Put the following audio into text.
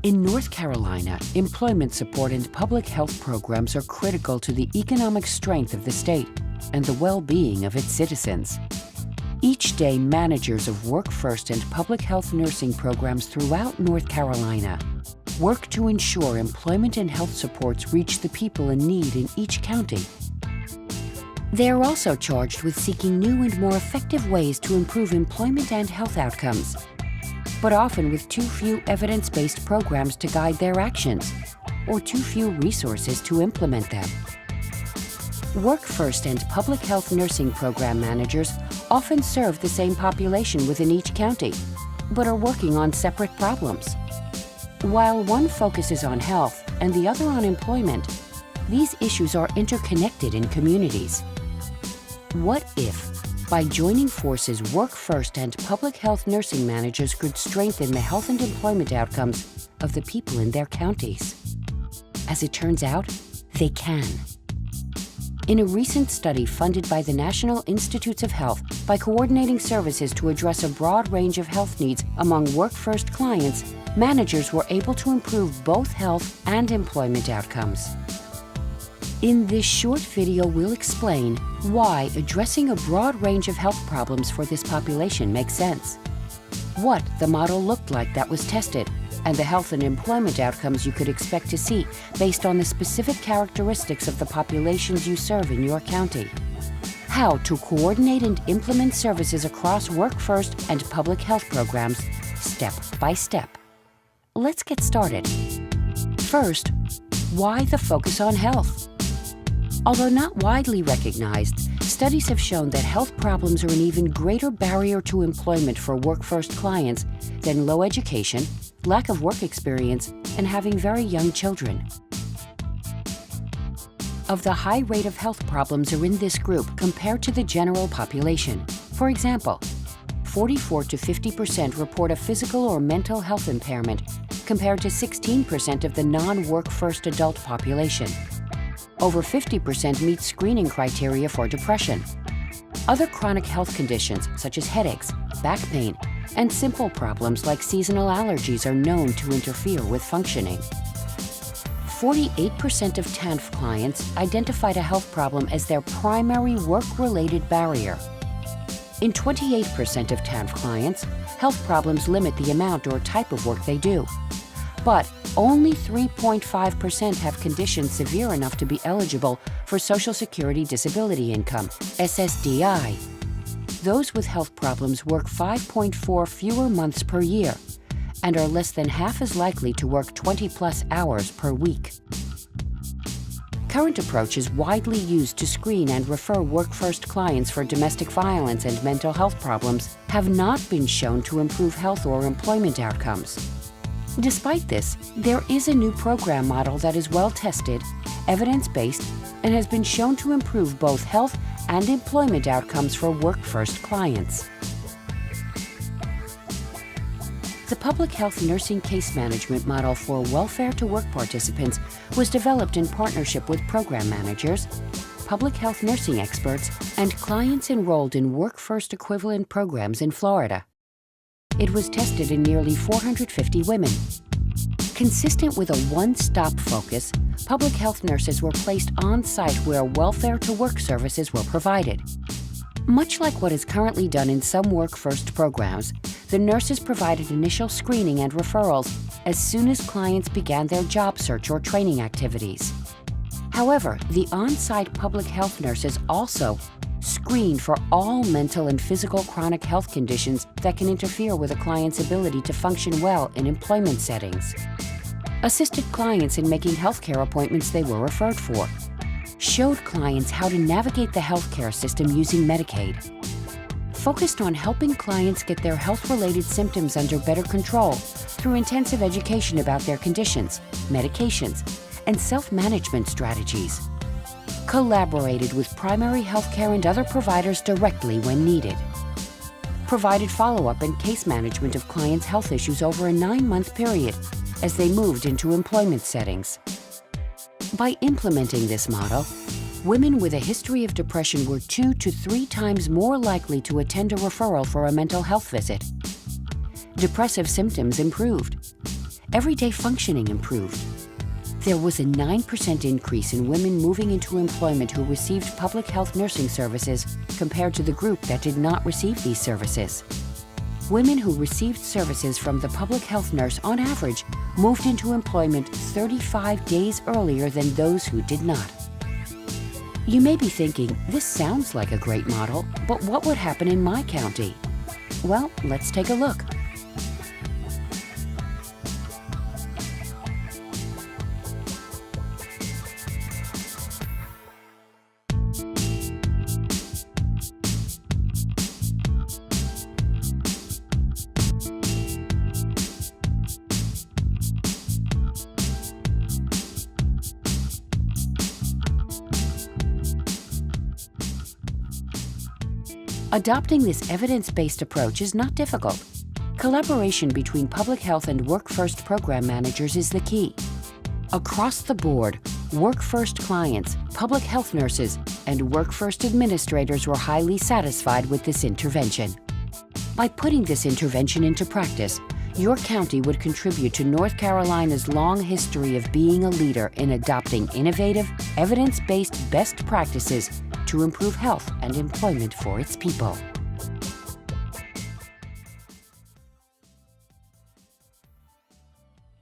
In North Carolina, employment support and public health programs are critical to the economic strength of the state and the well-being of its citizens. Each day, managers of WorkFirst and public health nursing programs throughout North Carolina work to ensure employment and health supports reach the people in need in each county. They are also charged with seeking new and more effective ways to improve employment and health outcomes, but often with too few evidence-based programs to guide their actions, or too few resources to implement them. WorkFirst and public health nursing program managers often serve the same population within each county, but are working on separate problems. While one focuses on health and the other on employment, these issues are interconnected in communities. What if, by joining forces, WorkFirst and public health nursing managers could strengthen the health and employment outcomes of the people in their counties? As it turns out, they can. In a recent study funded by the National Institutes of Health, by coordinating services to address a broad range of health needs among WorkFirst clients, managers were able to improve both health and employment outcomes. In this short video, we'll explain why addressing a broad range of health problems for this population makes sense, what the model looked like that was tested, and the health and employment outcomes you could expect to see based on the specific characteristics of the populations you serve in your county, how to coordinate and implement services across WorkFirst and public health programs step by step. Let's get started. First, why the focus on health? Although not widely recognized, studies have shown that health problems are an even greater barrier to employment for WorkFirst clients than low education, lack of work experience, and having very young children. Of the high rate of health problems are in this group compared to the general population. For example, 44 to 50% report a physical or mental health impairment compared to 16% of the non-WorkFirst adult population. Over 50% meet screening criteria for depression. Other chronic health conditions, such as headaches, back pain, and simple problems like seasonal allergies are known to interfere with functioning. 48% of TANF clients identified a health problem as their primary work-related barrier. In 28% of TANF clients, health problems limit the amount or type of work they do. But only 3.5% have conditions severe enough to be eligible for Social Security Disability Income, SSDI. Those with health problems work 5.4 fewer months per year and are less than half as likely to work 20+ hours per week. Current approaches widely used to screen and refer WorkFirst clients for domestic violence and mental health problems have not been shown to improve health or employment outcomes. Despite this, there is a new program model that is well-tested, evidence-based, and has been shown to improve both health and employment outcomes for WorkFirst clients. The public health nursing case management model for welfare to work participants was developed in partnership with program managers, public health nursing experts, and clients enrolled in WorkFirst equivalent programs in Florida. It was tested in nearly 450 women. Consistent with a one-stop focus, public health nurses were placed on-site where welfare to work services were provided. Much like what is currently done in some WorkFirst programs, the nurses provided initial screening and referrals as soon as clients began their job search or training activities. However, the on-site public health nurses also screen for all mental and physical chronic health conditions that can interfere with a client's ability to function well in employment settings, assisted clients in making healthcare appointments they were referred for, showed clients how to navigate the healthcare system using Medicaid, focused on helping clients get their health-related symptoms under better control through intensive education about their conditions, medications, and self-management strategies, collaborated with primary healthcare and other providers directly when needed, provided follow-up and case management of clients' health issues over a 9-month period as they moved into employment settings. By implementing this model, women with a history of depression were 2 to 3 times more likely to attend a referral for a mental health visit. Depressive symptoms improved. everyday functioning improved. There was a 9% increase in women moving into employment who received public health nursing services compared to the group that did not receive these services. Women who received services from the public health nurse on average moved into employment 35 days earlier than those who did not. You may be thinking, this sounds like a great model, but what would happen in my county? Well, let's take a look. Adopting this evidence-based approach is not difficult. Collaboration between public health and WorkFirst program managers is the key. Across the board, WorkFirst clients, public health nurses, and WorkFirst administrators were highly satisfied with this intervention. By putting this intervention into practice, your county would contribute to North Carolina's long history of being a leader in adopting innovative, evidence-based best practices to improve health and employment for its people.